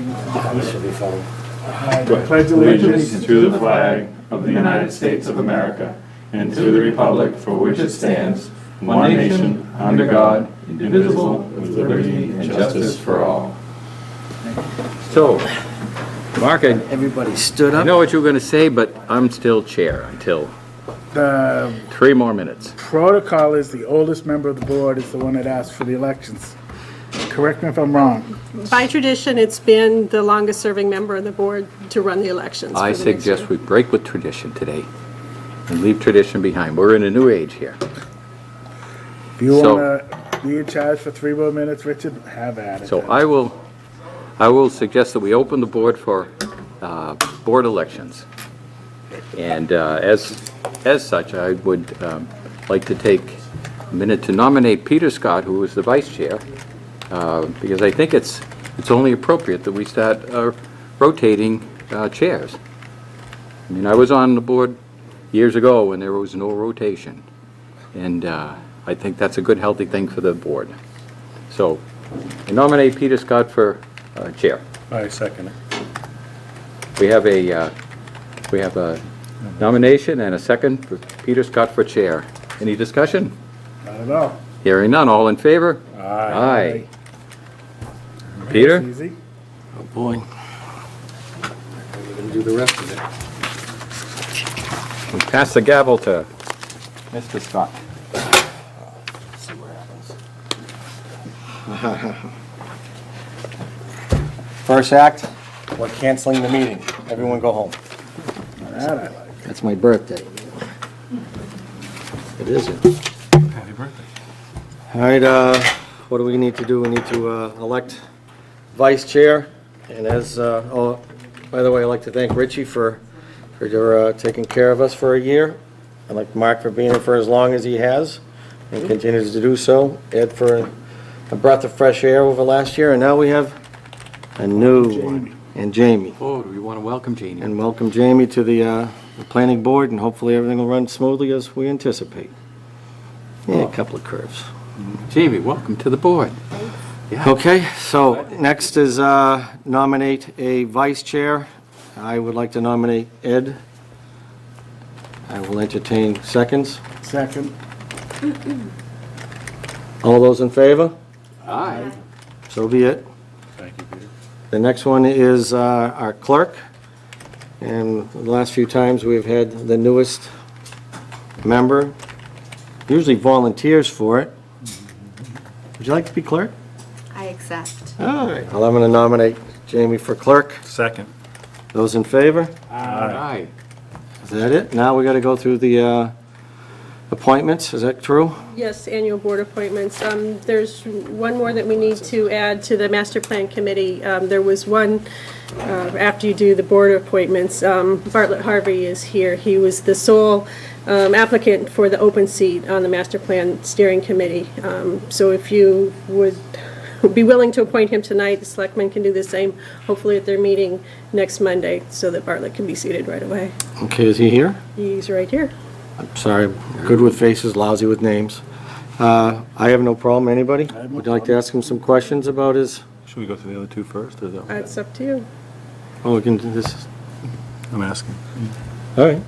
This will be fun. I pledge allegiance to the flag of the United States of America and to the republic for which it stands, one nation, under God, indivisible, with liberty and justice for all. So, Mark, Everybody stood I up. know what you were going to say, but I'm still chair until The 3 more minutes. protocol is the oldest member of the board is the one that asks for the elections. Correct me if I'm wrong. By tradition, it's been the longest-serving member of the board to run the elections. I for the next suggest year. we break with tradition today and leave tradition behind. We're in a new age here. If you So- want to be in charge for 3 more minutes, Richard, have at it. So then. I will suggest that we open the board for board elections. And as such, I would like to take a minute to nominate Peter Scott, who is the vice chair, because I think it's only appropriate that we start rotating chairs. I mean, I was on the board years ago when there was no rotation, and I think that's a good, healthy thing for the board. So I nominate Peter Scott for chair. I second it. We have a nomination and a second for Peter Scott for chair. Any discussion? Not at all. Hearing none, all in favor? Aye. Peter? It's easy. Oh, boy. We're going to do the rest of it. We pass the gavel to Mr. Scott. See what happens. First act, we're canceling the meeting. Everyone go home. That I like. That's my birthday. It isn't. Happy birthday. All right, what do we need to do? We need to elect vice chair. And as, oh, by the way, I'd like to thank Richie for taking care of us for a year. I'd like Mark for being here for as long as he has and continues to do so. Ed for a breath of fresh air over last year. And now we have a new one. And Jamie. Oh, do we want to welcome Janie? And welcome Jamie to the planning board, and hopefully everything will run smoothly as we anticipate. Yeah, a couple of curves. Jamie, welcome to the board. Yeah. Okay, so next is nominate a vice chair. I would like to nominate Ed. I will entertain seconds. Second. All those in favor? Aye. So be it. Thank you, Peter. The next one is our clerk. And the last few times, we've had the newest member, usually volunteers for it. Would you like to be clerk? I accept. All right. Well, I'm going to nominate Jamie for clerk. Second. Those in favor? Aye. Is that it? Now we got to go through the appointments. Is that true? Yes, annual board appointments. There's one more that we need to add to the master plan committee. There was one, after you do the board appointments, Bartlett Harvey is here. He was the sole applicant for the open seat on the master plan steering committee. So if you would be willing to appoint him tonight, the selectmen can do the same, hopefully at their meeting next Monday, so that Bartlett can be seated right away. Okay, is he here? He's right here. I'm sorry, good with faces, lousy with names. I have no problem. Anybody? have no Would you like to ask him some questions about his, Should we go through the other two first, or is that? It's up to you. oh, we can do this. I'm asking. All right.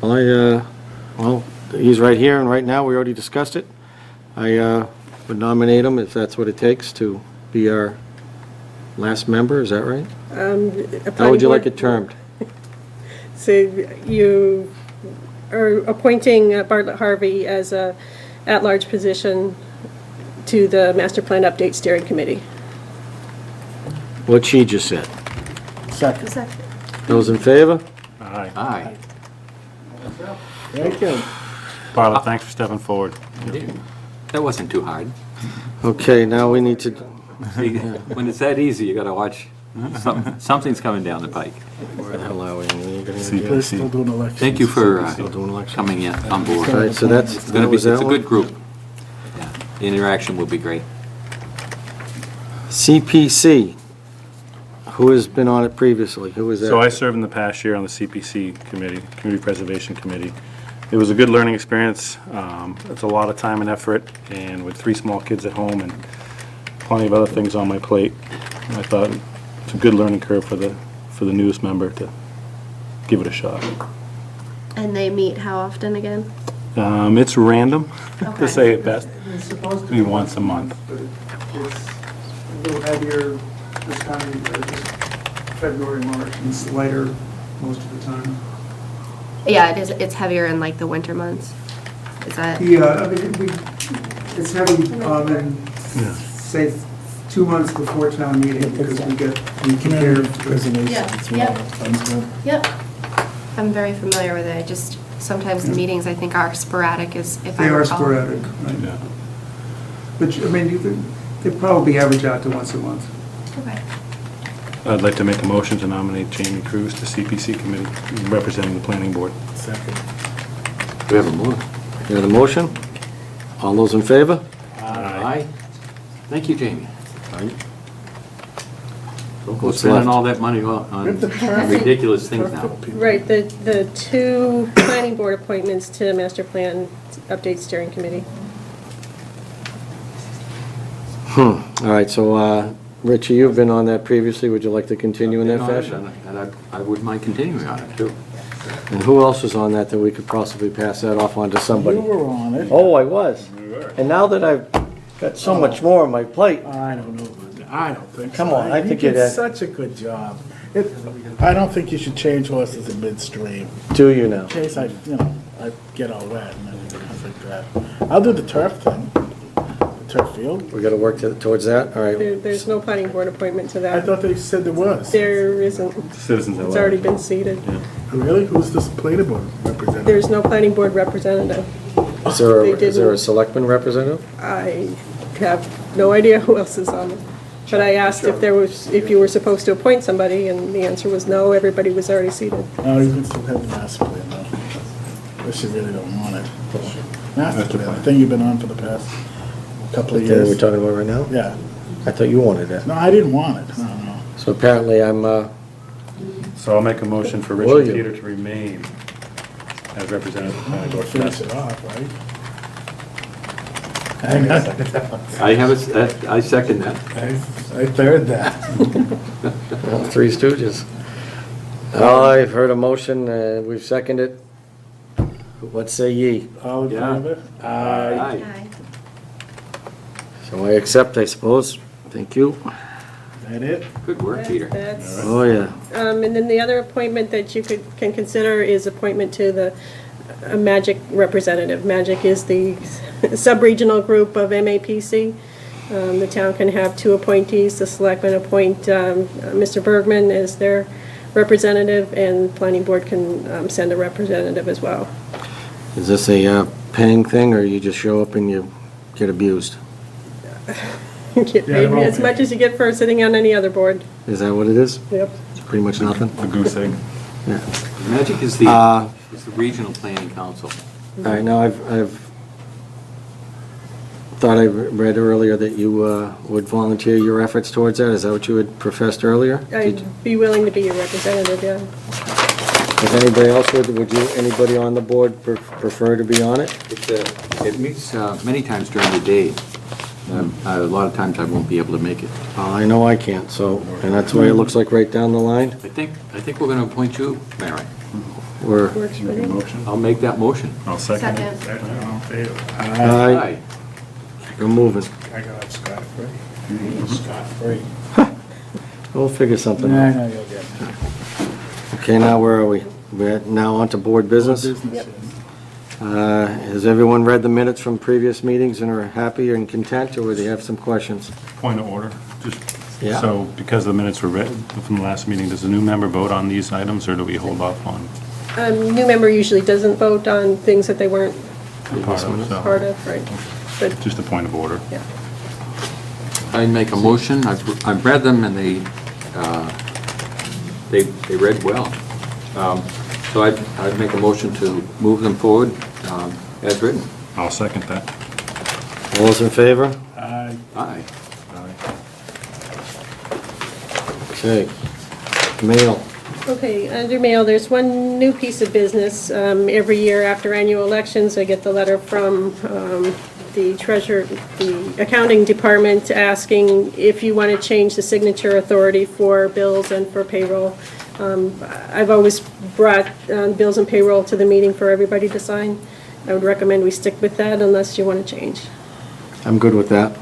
Well, well, he's right here, and right now, we already discussed it. I would nominate him, if that's what it takes, to be our last member, is that right? How would you like it termed? So you are appointing Bartlett Harvey as a at-large position to the Master Plan Update Steering Committee. What she just said. Second. Those in favor? Aye. Aye. Thank you. Bartlett, thanks for stepping forward. That wasn't too hard. Okay, now we need to, See, when it's that easy, you got to watch. Something's coming down the pike. where the hell are we? You're gonna- They're still doing elections. Thank you for Still doing elections? coming in on board. All right, so that's, It's going to that be, was it's that a one. good group. Yeah. The interaction will be great. CPC, who has been on it previously? Who was that? So I served in the past year on the CPC committee, Community Preservation Committee. It was a good learning experience. It's a lot of time and effort, and with 3 small kids at home and plenty of other things on my plate, I thought it's a good learning curve for the newest member to give it a shot. And they meet how often again? It's random, to Okay. say it best. It's supposed to Maybe once a month. But it's a little heavier this time, just February, March, and it's lighter most of the time. Yeah, it is, it's heavier in like the winter months. Is that? Yeah, I mean, it's heavy, in, Yeah. say, 2 months before town meeting, because we compare. Presentation. Yeah, It's yep. one of the things, Yep. I'm very familiar with it. I just, sometimes the meetings I think are sporadic as if I They are recall. sporadic, right? Yeah. But, I mean, they probably average out to once a month. Okay. I'd like to make a motion to nominate Jamie Cruz to CPC committee, representing the planning board. Second. We have a move. You have the motion? All those in favor? Aye. Thank you, Jamie. Don't go What's spending left? all that money on Rip the traffic. ridiculous things now. Right, the two planning board appointments to master plan update steering committee. All right, so, Richie, you've been on that previously. Would you like to continue in that fashion? And I wouldn't mind continuing on it, too. And who else was on that we could possibly pass that off on to somebody? You were on it. Oh, I was. And now that I've got so much more on my plate, I don't know. I don't think so. Come on, I think you it did is. such a good job. I don't think you should change horses in midstream. do you now? In case I get all wet and everything else like that. I'll do the turf thing, the turf field. We gotta work towards that? All right. There's no planning board appointment to I that. thought they said there was. There isn't, Citizens at it's large. already been seated. Really? Who's this planning board representative? There's no planning board representative. Is there They is there a didn't- selectman representative? I have no idea who else is on it. But I asked if you were supposed to appoint somebody, and the answer was no, everybody was already seated. Oh, you can still have the master plan though. Unless you really don't want it. Master plan, the thing you've been on for the past couple of That we're years. talking about right now? Yeah. I thought you wanted that. No, I didn't want it. No, no. So apparently I'm, So I'll make a motion for Will Richard you? Teeter to remain as representative of the planning board. Finish it off, right? I second that. I third that. well, Three Stooges. I've heard a motion, we've seconded it. What say ye? All in Yeah. favor? Aye. Aye. So I accept, I suppose. Thank you. That it? Good work, Peter. That's, Oh, yeah. and then the other appointment that you can consider is appointment to the Magic representative. Magic is the sub-regional group of MAPC. The town can have two appointees. The selectmen appoint Mr. Bergman as their representative, and planning board can send a representative as well. Is this a paying thing, or you just show up and you get abused? You get paid as much as you get for sitting on any other board. Is that what it is? Yep. It's pretty much nothing? The goose egg. Yeah. Magic is Uh, the regional planning council. All right, now I've thought I read earlier that you would volunteer your efforts towards that. Is that what you had professed earlier? I'd be willing to be your representative, yeah. If anybody else would you, anybody on the board prefer to be on it? It meets many times during the day. A lot of times I won't be able to make it. I know I can't, so, and that's the way it looks like right down the line. I think we're going to appoint you, Mary. We're, Works for me. Motion. I'll make that motion. I'll second it. Second. All in favor? aye, we're moving. I got it scot-free. Scot-free. We'll figure something Nah, out. no, you'll get it. Okay, now where are we? We're now on to board business. Business. Has everyone read the minutes from previous meetings and are happy and content, or do you have some questions? Point of order, just, Yeah. so because the minutes were written from the last meeting, does the new member vote on these items, or do we hold off on New member usually doesn't vote on things that they weren't part of, so, part of, right? But, just a point of order? yeah. I make a motion, I've read them, and they read well. So I'd make a motion to move them forward as written. I'll second that. All those in favor? Aye. Aye. Okay. Mail. Okay, under mail, there's one new piece of business. Every year after annual elections, I get the letter from the treasurer, the accounting department, asking if you want to change the signature authority for bills and for payroll. I've always brought bills and payroll to the meeting for everybody to sign. I would recommend we stick with that unless you want to change. I'm good with that.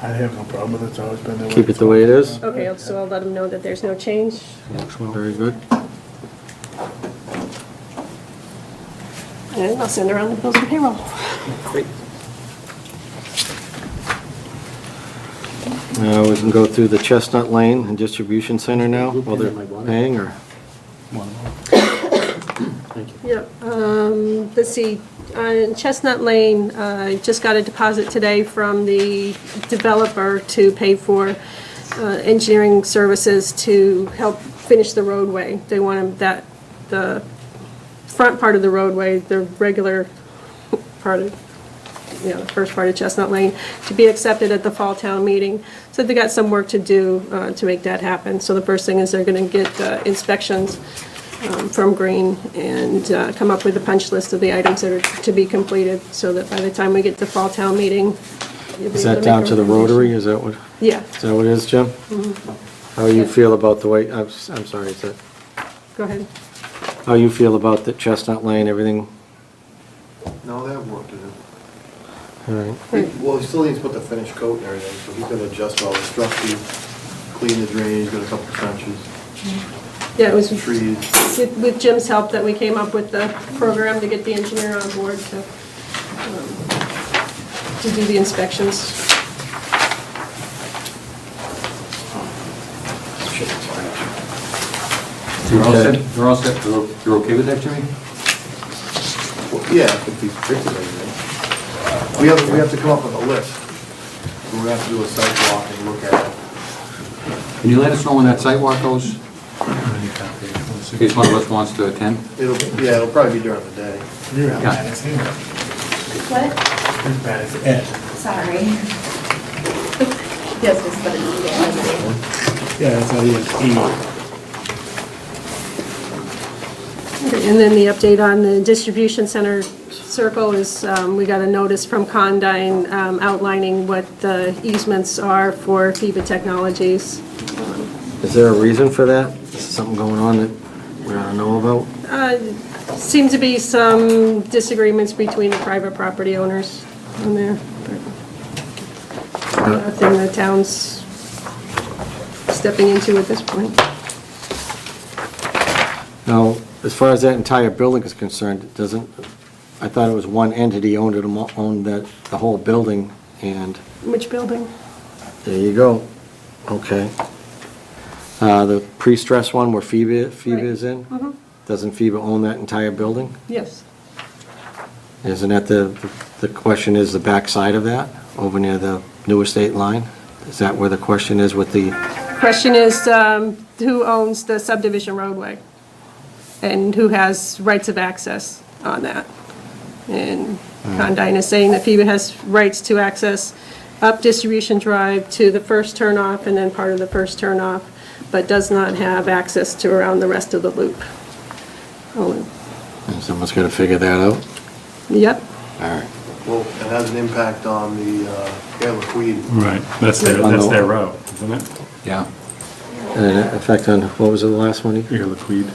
I have no problem with it, it's always been the way. Keep it the way it is. Okay, so I'll let them know that there's no change. Very good. And I'll send around the bills and payroll. Great. Now we can go through the Chestnut Lane and Distribution Center now, while they're paying, or? Yep, let's see, on Chestnut Lane, I just got a deposit today from the developer to pay for engineering services to help finish the roadway. They wanted the front part of the roadway, the regular part of, the first part of Chestnut Lane, to be accepted at the fall town meeting. So they got some work to do to make that happen. So the first thing is they're gonna get inspections from Green and come up with a punch list of the items that are to be completed, so that by the time we get to fall town meeting, you'll be Is able that to down make a to the recommendation. Rotary, is that what it is, Jim? How you feel about the way, I'm sorry, is that, Go ahead. how you feel about the Chestnut Lane, everything? No, they have work to do. All right. Well, he still needs to put the finish coat and everything, so he's gonna adjust all the structures, clean the drainage, got a couple trenches, Yeah, it was trees. with Jim's help that we came up with the program to get the engineer on board to do the inspections. You're all set, you're okay with that, Jimmy? Well, yeah, if he fixes everything. We have to come up with a list. So we have to do a site walk and look at it. Can you let us know when that sidewalk goes? In case one of us wants to attend? It'll probably be during the day. You're how Yeah. bad as him. What? As bad as Ed. Sorry. Yes, it's better than Yeah, that's how he is. And then the update on the distribution center circle is, we got a notice from Condyne outlining what the easements are for FIBA Technologies. Is there a reason for that? Is something going on that we ought to know about? Seems to be some disagreements between the private property owners on there. but Nothing the town's stepping into at this point. Now, as far as that entire building is concerned, it doesn't, I thought it was one entity owned the whole building, and Which building? there you go. Okay. The pre-stress one where FIBA is in? Doesn't FIBA own that entire building? Yes. Isn't that the question is the backside of that, over near the new estate line? Is that where the question is with the, Question is, who owns the subdivision roadway? And who has rights of access on that? And Condyne is saying that FIBA has rights to access up Distribution Drive to the first turnoff and then part of the first turnoff, but does not have access to around the rest of the loop. Oh, someone's got to figure that out? yep. All right. Well, it has an impact on the Air Liquide. Right, that's their route, isn't it? Yeah. And an effect on, what was the last one? Air Liquide.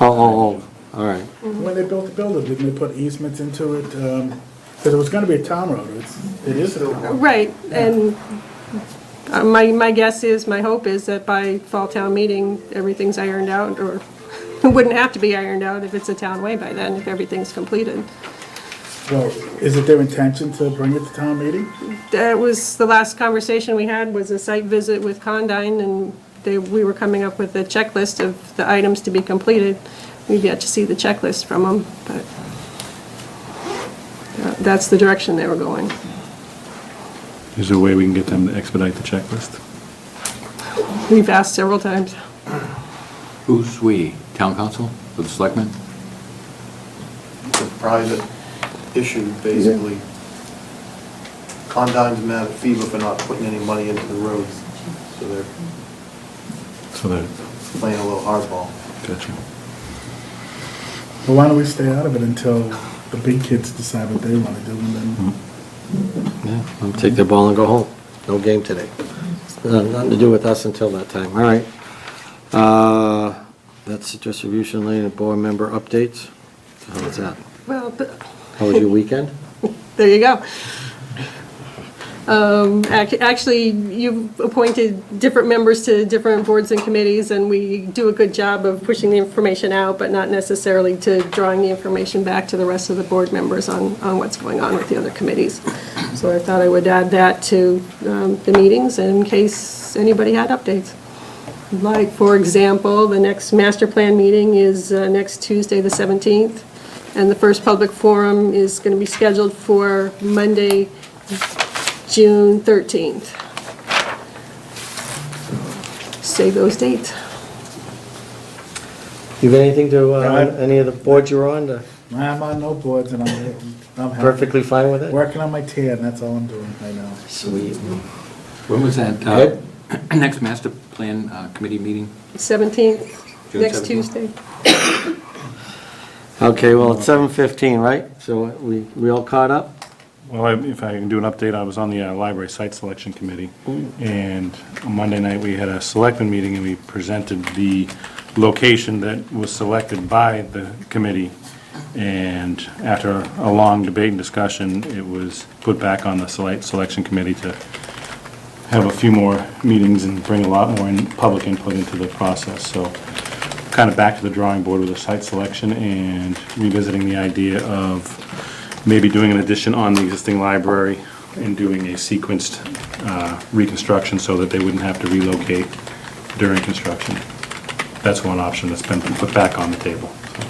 Oh, all right. When they built the building, didn't they put easements into it? Because it was gonna be a town road. It is a town road. Right, and my guess is, my hope is that by fall town meeting, everything's ironed out, or it wouldn't have to be ironed out if it's a town way by then, if everything's completed. Well, is it their intention to bring it to town meeting? That was, the last conversation we had was a site visit with Condyne, and we were coming up with a checklist of the items to be completed. We've yet to see the checklist from them, but that's the direction they were going. Is there a way we can get them to expedite the checklist? We've asked several times. Who's we? Town council? Or the selectmen? It's a private issue, basically. Condyne's mad at FIBA for not putting any money into the roads, so they're So that, playing a little hardball. gotcha. Well, why don't we stay out of it until the big kids decide what they want to do, and then Yeah, I'll take their ball and go home. No game today. Nothing to do with us until that time. All right. That's the distribution lane and board member updates. How was that? Well, How was your weekend? there you go. Actually, you've appointed different members to different boards and committees, and we do a good job of pushing the information out, but not necessarily to drawing the information back to the rest of the board members on what's going on with the other committees. So I thought I would add that to the meetings in case anybody had updates. Like, for example, the next master plan meeting is next Tuesday, the 17th, and the first public forum is going to be scheduled for Monday, June 13th. Save those dates. You got anything to, any of the boards you're on, I'm on no boards and I'm happy. perfectly fine with it? Working on my tan, that's all I'm doing right now. Sweet. When was that, Ed? next master plan committee meeting? 17th, June next 17th. Tuesday. Okay, well, it's 7:15, right? So we all caught up? Well, if I can do an update, I was on the library site selection committee, and on Monday night, we had a selectmen meeting, and we presented the location that was selected by the committee, and after a long debate and discussion, it was put back on the selection committee to have a few more meetings and bring a lot more public input into the process, so kind of back to the drawing board with the site selection and revisiting the idea of maybe doing an addition on the existing library and doing a sequenced reconstruction so that they wouldn't have to relocate during construction. That's one option that's been put back on the table. So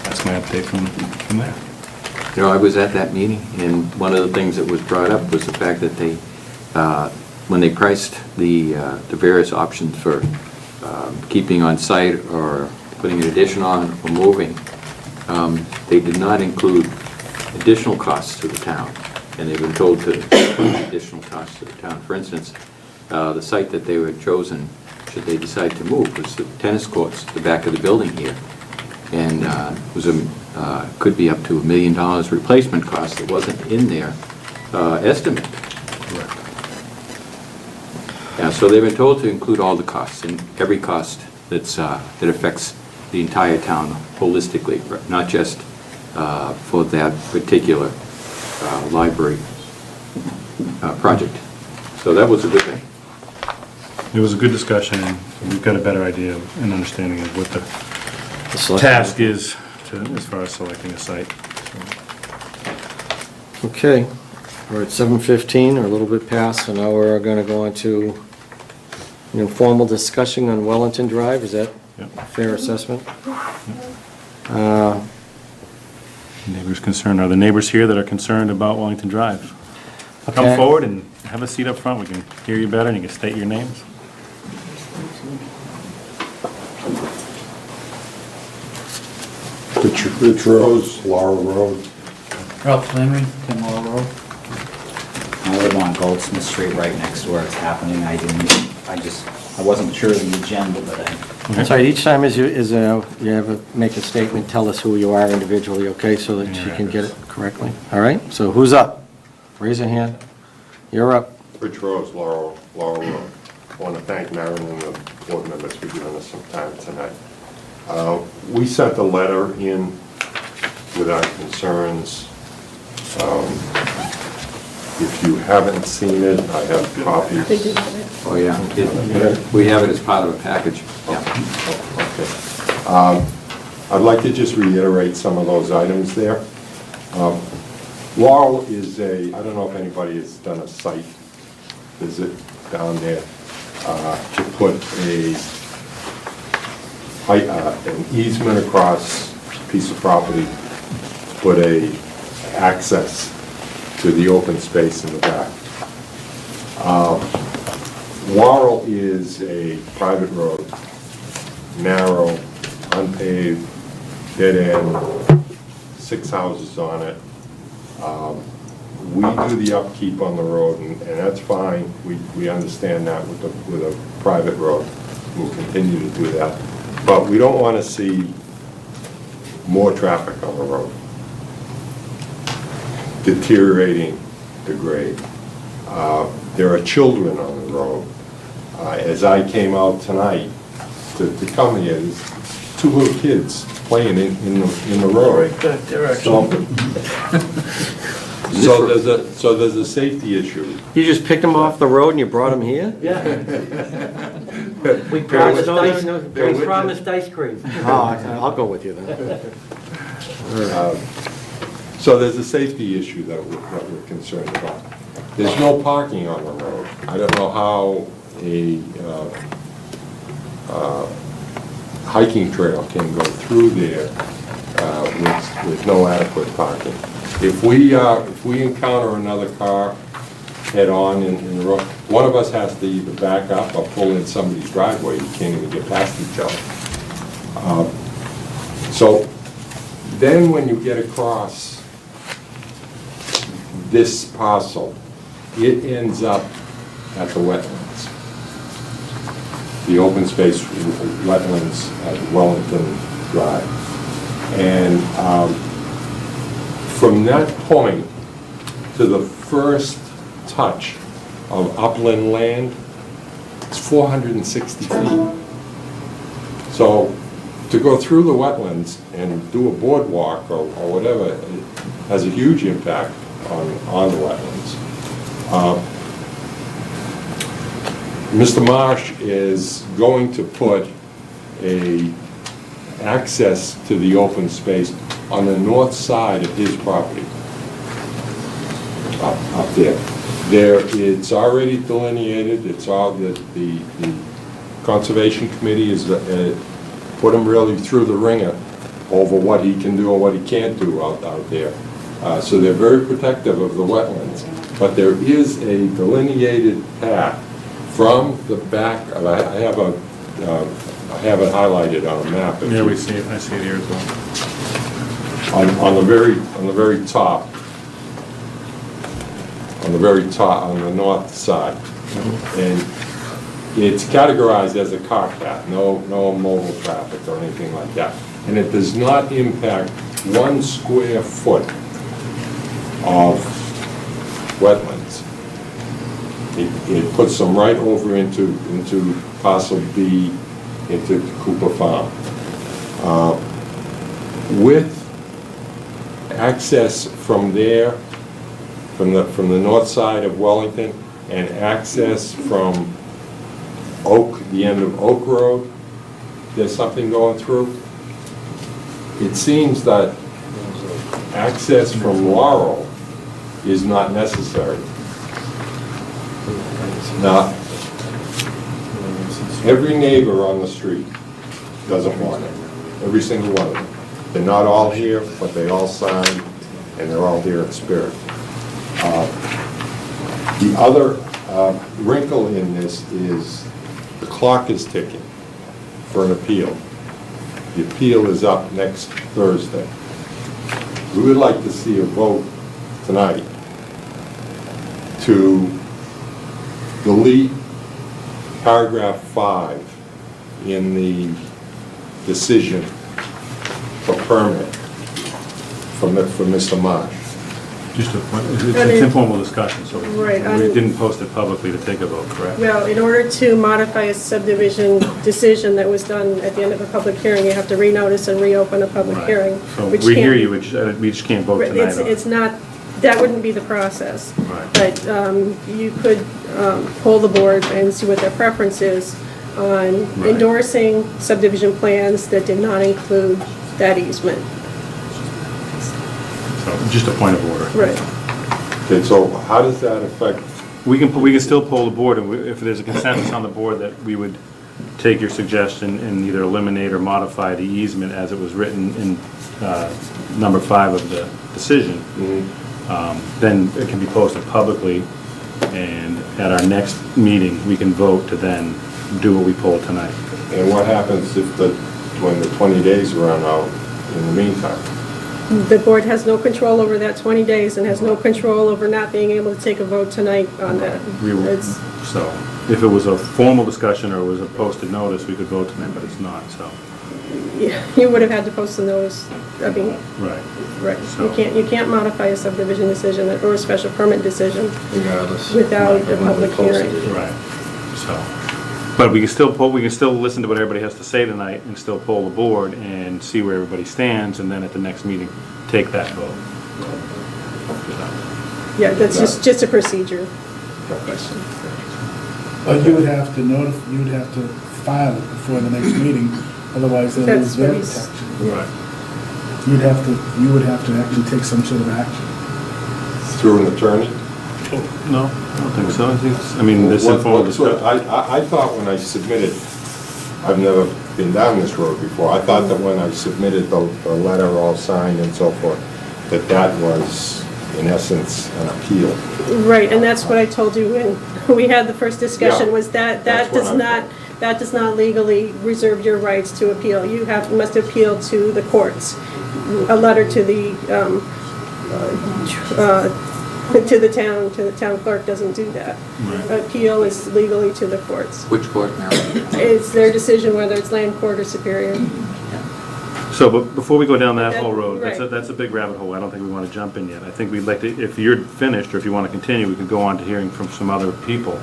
that's my update from there. You know, I was at that meeting, and one of the things that was brought up was the fact that they, when they priced the various options for keeping on site or putting an addition on or moving, they did not include additional costs to the town, and they've been told to include additional costs to the town. For instance, the site that they were chosen, should they decide to move, was the tennis courts, the back of the building here, and was could be up to $1 million replacement cost that wasn't in their estimate. Yeah, so they've been told to include all the costs, and every cost that's that affects the entire town holistically, not just for that particular library project. So that was a good thing. It was a good discussion, and we've got a better idea and understanding of what the select- task is as far as selecting a site. Okay, we're at 7:15, or a little bit past, so now we're going to go on to an informal discussion on Wellington Drive. Is that Yep. a fair assessment? Neighbors concerned, are the neighbors here that are concerned about Wellington Drive? Come Okay. forward and have a seat up front, we can hear you better and you can state your names. Rich Rose, Laurel Road. Ralph Plnbrd, May, Laurel Road. I live on Goldsmith Street right next to where it's happening. I wasn't sure of the agenda, but That's right, each time you ever make a statement, tell us who you are individually, okay, so that you can get it correctly. All right, so who's up? Raise your hand. You're up. Rich Rose, Laurel Road. I want to thank Marilyn and the board members for giving us some time tonight. We sent a letter in with our concerns. If you haven't seen it, I have copies. They do have it. Oh, yeah. We have it as part of a package. Yeah. Okay. I'd like to just reiterate some of those items there. Laurel is I don't know if anybody has done a site visit down there to put an easement across a piece of property, put access to the open space in the back. Laurel is a private road, narrow, unpaved, dead end, 6 houses on it. We do the upkeep on the road, and that's fine. We understand that with a private road. We'll continue to do that. But we don't want to see more traffic on the road, deteriorating degrade. There are children on the road. As I came out tonight to come here, there's 2 little kids playing in the road. So there's a safety issue. You just picked them off the road and you brought them here? We promised ice, no, we promised ice cream. Oh, I'll go with you then. So there's a safety issue that we're concerned about. There's no parking on the road. I don't know how a hiking trail can go through there with no adequate parking. If we encounter another car head-on in the road, one of us has to either back up or pull in somebody's driveway. You can't even get past each other. So then when you get across this parcel, it ends up at the wetlands, the open space wetlands at Wellington Drive. And from that point to the first touch of upland land, it's 460 feet. So to go through the wetlands and do a boardwalk or whatever, it has a huge impact on the wetlands. Mr. Marsh is going to put a access to the open space on the north side of his property, up there. It's already delineated. It's all the Conservation Committee is put him really through the ringer over what he can do and what he can't do out there. So they're very protective of the wetlands. But there is a delineated path from the back. I have it highlighted on a map. Yeah, we see it. I see it here as well. On the very top, on the north side, and it's categorized as a car path, no mobile traffic or anything like that, and it does not impact 1 square foot of wetlands. It puts them right over into parcel B, into Cooper Farm. With access from there, from the north side of Wellington, and access from the end of Oak Road, there's something going through. It seems that access from Laurel is not necessary. Now, every neighbor on the street doesn't want it, every single one of them. They're not all here, but they all signed, and they're all here in spirit. The other wrinkle in this is the clock is ticking for an appeal. The appeal is up next Thursday. We would like to see a vote tonight to delete paragraph 5 in the decision for permit from Mr. Marsh. Just it's an informal discussion, so Right, we didn't post it publicly to take a vote, correct? Well, in order to modify a subdivision decision that was done at the end of a public hearing, you have to renotice and reopen a public Right. hearing. So which we hear can't- you, we just can't vote tonight. It's not, that wouldn't be the process. Right. But you could poll the board and see what their preference is on Right. endorsing subdivision plans that did not include that easement. So just a point of order. Right. Okay, so how does that affect? We can still poll the board, and if there's a consensus on the board that we would take your suggestion and either eliminate or modify the easement as it was written in number 5 of the decision, then it can be posted publicly, and at our next meeting, we can vote to then do what we polled tonight. And what happens if when the 20 days run out in the meantime? The board has no control over that 20 days and has no control over not being able to take a vote tonight on that. It's- So if it was a formal discussion or it was a posted notice, we could vote tonight, but it's not, so. you would have had to post a notice, I mean, Right. right, you can't modify a subdivision decision or a special permit decision Regardless. without a When we public posted hearing. it. Right, so, but we can still poll, we can still listen to what everybody has to say tonight and still poll the board and see where everybody stands, and then at the next meeting, take that vote. Yeah, that's just a procedure. But you would have to you would have to file it before the next meeting, otherwise they'll lose That's what their he's- protection. Right. You would have to actually take some sort of action. Through an attorney? No, I don't think so. I mean, this informal discussion. I thought when I submitted, I've never been down this road before, I thought that when I submitted the letter all signed and so forth, that was, in essence, an appeal. Right, and that's what I told you when we had the first discussion, Yeah, was that that's what that does not legally reserve your rights to appeal. You must appeal to the courts. A letter to the, to the town clerk doesn't do that. Appeal is legally to the courts. Which court, Mary? It's their decision whether it's land court or superior. So, but before we go down that whole road, Right. that's a big rabbit hole. I don't think we want to jump in yet. I think we'd like to, if you're finished, or if you want to continue, we could go on to hearing from some other people,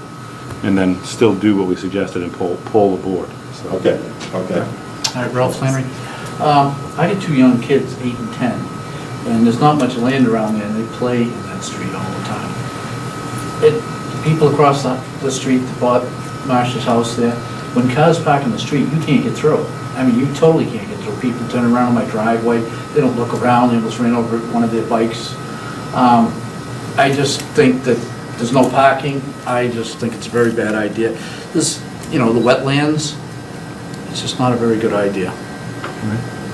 and then still do what we suggested and poll the board. So- Okay. All right, Ralph Flannery. I got two young kids, 8 and 10, and there's not much land around there, and they play in that street all the time. People across the street that bought Marsh's house there, when cars park in the street, you can't get through. I mean, you totally can't get through. People turn around on my driveway, they don't look around, they almost ran over one of their bikes. I just think that there's no parking. I just think it's a very bad idea. This, the wetlands, it's just not a very good idea.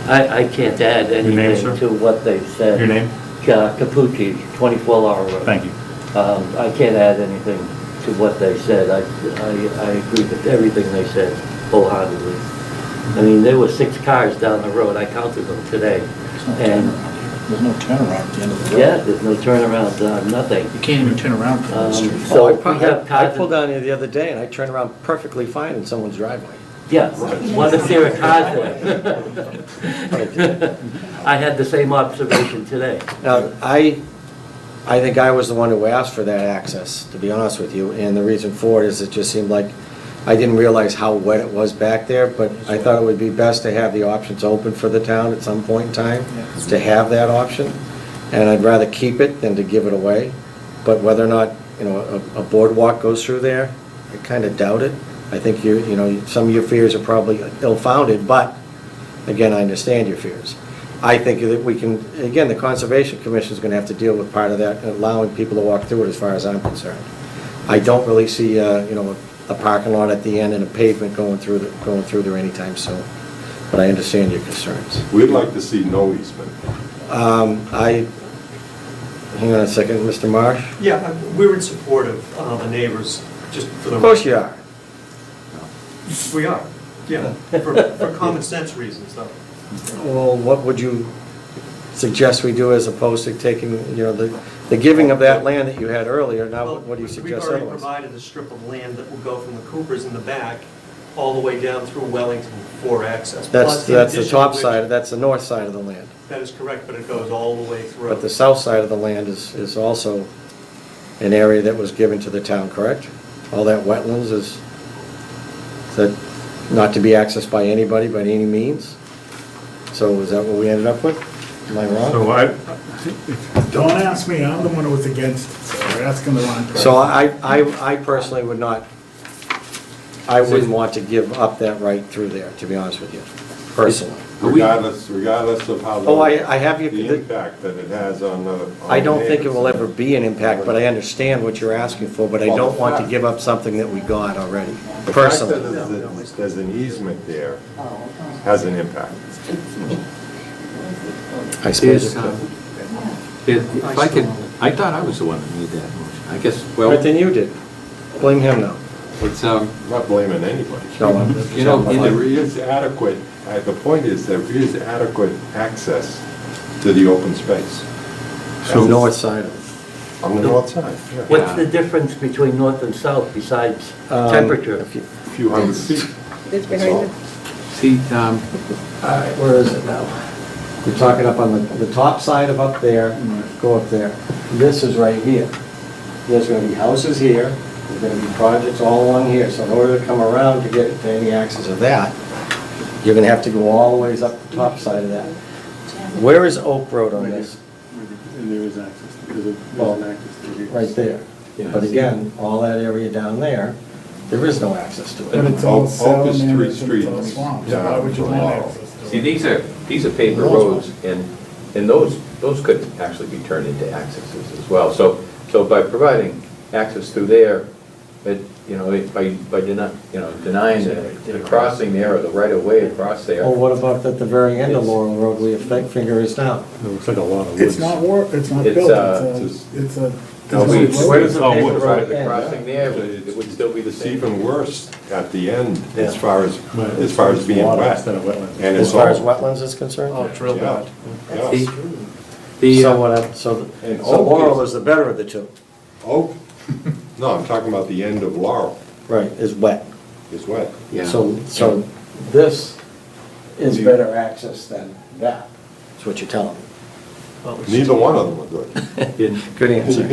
I can't add Your name, anything sir? to what they've said. Your name? Capucci, 24 Laurel Road. Thank you. I can't add anything to what they said. I agree with everything they said wholeheartedly. I mean, there were 6 cars down the road. I counted them today. There's no turnaround at the end of the road. Yeah, there's no turnaround, nothing. You can't even turn around from the street. So I we have cars. pulled down here the other day and I turned around perfectly fine in someone's driveway. Yeah, what if there are cars there? I had the same observation today. Now, I think I was the one who asked for that access, to be honest with you, and the reason for it is it just seemed like I didn't realize how wet it was back there, but I thought it would be best to have the options open for the town at some point in time, to have that option, and I'd rather keep it than to give it away. But whether or not, a boardwalk goes through there, I kind of doubt it. I think some of your fears are probably ill-founded, but, again, I understand your fears. I think that we can, again, the Conservation Commission is going to have to deal with part of that, allowing people to walk through it as far as I'm concerned. I don't really see, a parking lot at the end and a pavement going through there anytime soon, but I understand your concerns. We'd like to see no easement. Hang on a second, Mr. Marsh? Yeah, we're in support of the neighbors, just for the... Of course you are. We are, yeah, for common sense reasons, though. Well, what would you suggest we do as opposed to taking, the giving of that land that you had earlier? Now, what do you suggest We've already otherwise? provided a strip of land that will go from the Coopers in the back all the way down through Wellington for access. That's Plus, in the addition to top which- side, that's the north side of the land. That is correct, but it goes all the way through. But the south side of the land is also an area that was given to the town, correct? All that wetlands is that not to be accessed by anybody by any means? So is that what we ended up with? Am I wrong? So Don't ask me, I'm the one who was against it, so you're asking the wrong person. So I personally would not, I wouldn't want to give up that right through there, to be honest with you, personally. Regardless of how Oh, I have you. the impact that it has on the... I don't think it will ever be an impact, but I understand what you're asking for, but I don't want to give up something that we got already, personally. The fact that there's an easement there has an impact. I suppose it could. If I could, I thought I was the one that made that motion. I guess, Right, well, then you did. Blame him now. it's, I'm not blaming anybody. No, you know, in There the, is adequate, the point is there is adequate access to the open space. So north side of it. On the north side, yeah. What's the difference between north and south besides A temperature? A few hundred feet. It's behind it. See, All right, where is it now? You're talking up on the top side of up there, go up there. This is right here. There's gonna be houses here, there's gonna be projects all along here, so in order to come around to get to any access of that, you're gonna have to go all the ways up the top side of that. Where is Oak Road on this? And there is access, there's an access to here. Right there. But again, all that area down there, there is no access to But it. it's all Oak is 3 salamanders and it's all streets swamps, so down why would you from want Laurel. access to it? see, these are paper roads, and those could actually be turned into accesses as well. So by providing access through there, by denying the crossing there or the right of way across there. Well, what about at the very end of Laurel Road where your finger is now? It looks like a lot of woods. It's not it's not It's, built, it's it's a. No, it's a we- road. Where does the Oh, paper woods, road Provided the end? crossing there, it would still be the It's same. even worse at the end, Yeah. as far as being Water wet. instead of wetlands. And As it's far as all, wetlands is concerned? Oh, it's real yeah, bad. yeah. The, So what, so And Laurel Oak is the better of the two, Oak, no, I'm talking about the end of Laurel right, is wet. is wet. yeah. So this is better access than that, is what you're telling me. Neither one of them are good. Good answer.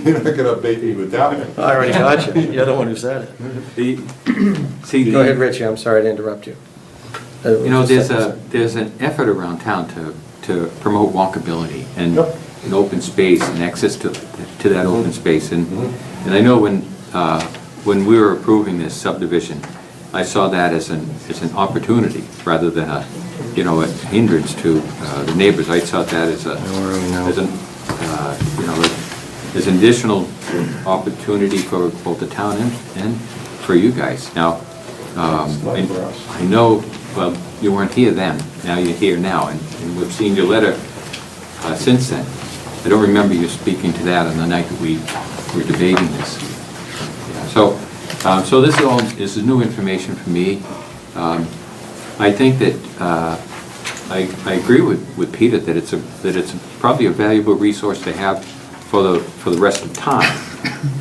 You're not gonna bait me with that one. I already got you, you're the one who said it. See, Go ahead, Richie, I'm sorry to interrupt you. You know, there's an effort around town to promote walkability and Yep. an open space and access to that open space. And I know when we were approving this subdivision, I saw that as an opportunity rather than a hindrance to the neighbors. I saw that as as an additional opportunity for both the town and for you guys. Now, I know, well, you weren't here then, now you're here now, and we've seen your letter since then. I don't remember you speaking to that on the night that we were debating this. Yeah, so this is new information for me. I think that I agree with Peter that it's probably a valuable resource to have for the rest of time.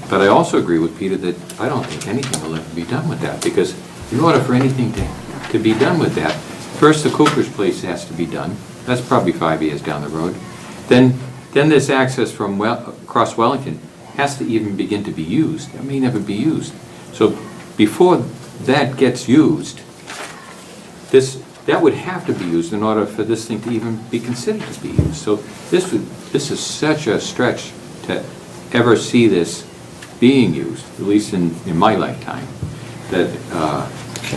But I also agree with Peter that I don't think anything will ever be done with that, because in order for anything to be done with that, first the Cooper's place has to be done. That's probably 5 years down the road. Then this access from across Wellington has to even begin to be used. It may never be used. So before that gets used, that would have to be used in order for this thing to even be considered to be used. So this is such a stretch to ever see this being used, at least in my lifetime, that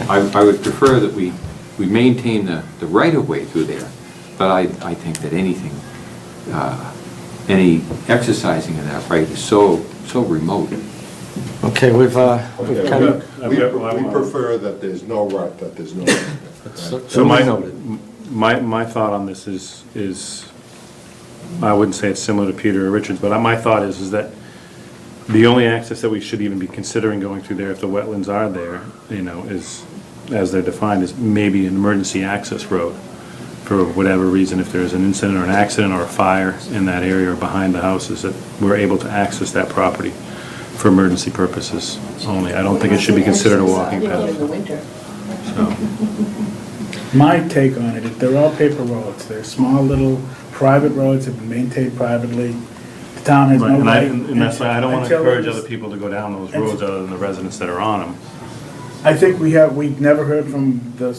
I would prefer that we maintain the right-of-way through there, but I think that any exercising of that right is so remote. Okay, we've kind of, We prefer that there's no rut, that there's no. So my thought on this is, I wouldn't say it's similar to Peter or Richard's, but my thought is that the only access that we should even be considering going through there, if the wetlands are there, is, as they're defined, is maybe an emergency access road. For whatever reason, if there's an incident or an accident or a fire in that area or behind the houses, that we're able to access that property for emergency purposes only. I don't think it should be considered a walking path. So, My take on it, they're all paper roads, they're small little private roads, have been maintained privately. The town has no and right. and that's why I don't want to until encourage it was- other people to go down those roads other than the residents that are on them. I think we've never heard from the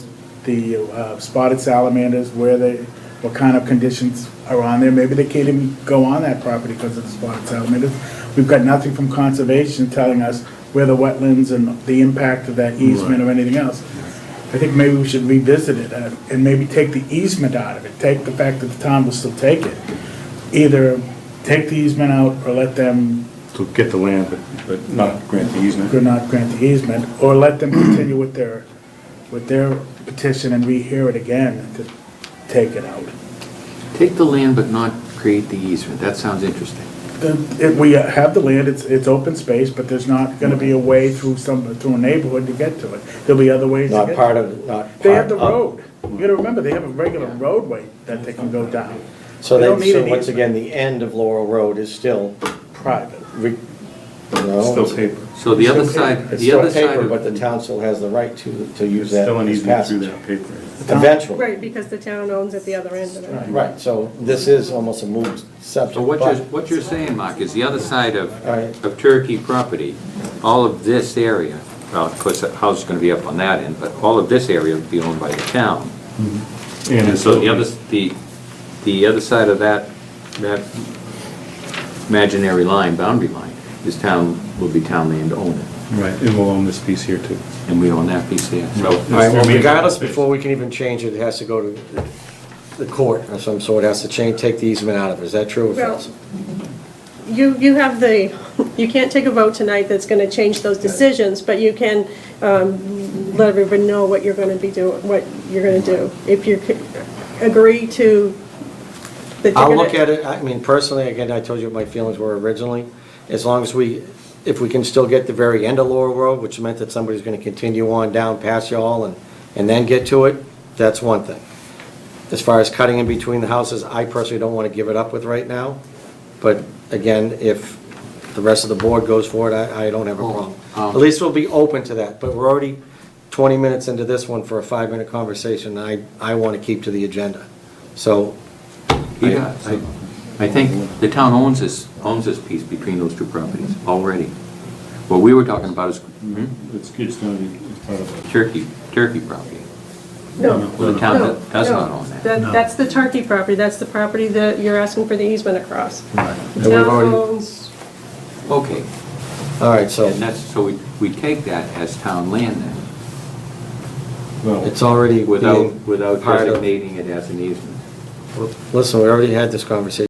spotted salamanders what kind of conditions are on there. Maybe they can't even go on that property because of the spotted salamanders. We've got nothing from conservation telling us where the wetlands and the impact of that easement or anything else. I think maybe we should revisit it and maybe take the easement out of it, take the fact that the town will still take it. Either take the easement out or let them To get the land, but not grant the easement. could not grant the easement, or let them continue with their petition and rehear it again to take it out. Take the land but not create the easement. That sounds interesting. We have the land, it's open space, but there's not gonna be a way through a neighborhood to get to it. There'll be other ways to get. not part of, not part of. They have the road. You gotta remember, they have a regular roadway that they can go down. So They don't need an once easement. again, the end of Laurel Road is still Private. No, Still paper. So the other side, it's the other still side paper, but of, the town still has the right to use It's that still an as easement through passage. that paper. Eventually. Right, because the town owns at the other end of it. Right, so this is almost a moved subject. so what but- what you're saying, Mark, is the other side Right. of Turkey property, all of this area, well, of course, the house is gonna be up on that end, but all of this area would be owned by the town. And so the other side of that imaginary line, boundary line, is town, will be town land owner, Right, and we'll own this piece here too. and we own that piece there, so. All right, well, regardless, before we can even change it, it has to go to the court of some sort, it has to change, take the easement out of it. Is that true or Well, false? You have the, you can't take a vote tonight that's going to change those decisions, but you can let everybody know what you're going to be doing, what you're going to do. If you agree to that you're I'll gonna- look at it, I mean, personally, again, I told you what my feelings were originally, as long as if we can still get the very end of Laurel Road, which meant that somebody's gonna continue on down past y'all and then get to it, that's one thing. As far as cutting in between the houses, I personally don't wanna give it up with right now, but again, if the rest of the board goes for it, I don't have a problem. At least we'll be open to that, but we're already 20 minutes into this one for a 5-minute conversation, and I wanna keep to the agenda. So, Yeah, I think the town owns this piece between those two properties already. What we were talking about is It's gonna be part of it. Turkey property. No. Well, the town No, does no. not own that. That's the Turkey property, that's the property that you're asking for the easement across. The And we've town already- owns, Okay, all right, so and that's, so we take that as town land then, Well, it's already without being part of- designating it as an easement. Listen, we already had this conversation.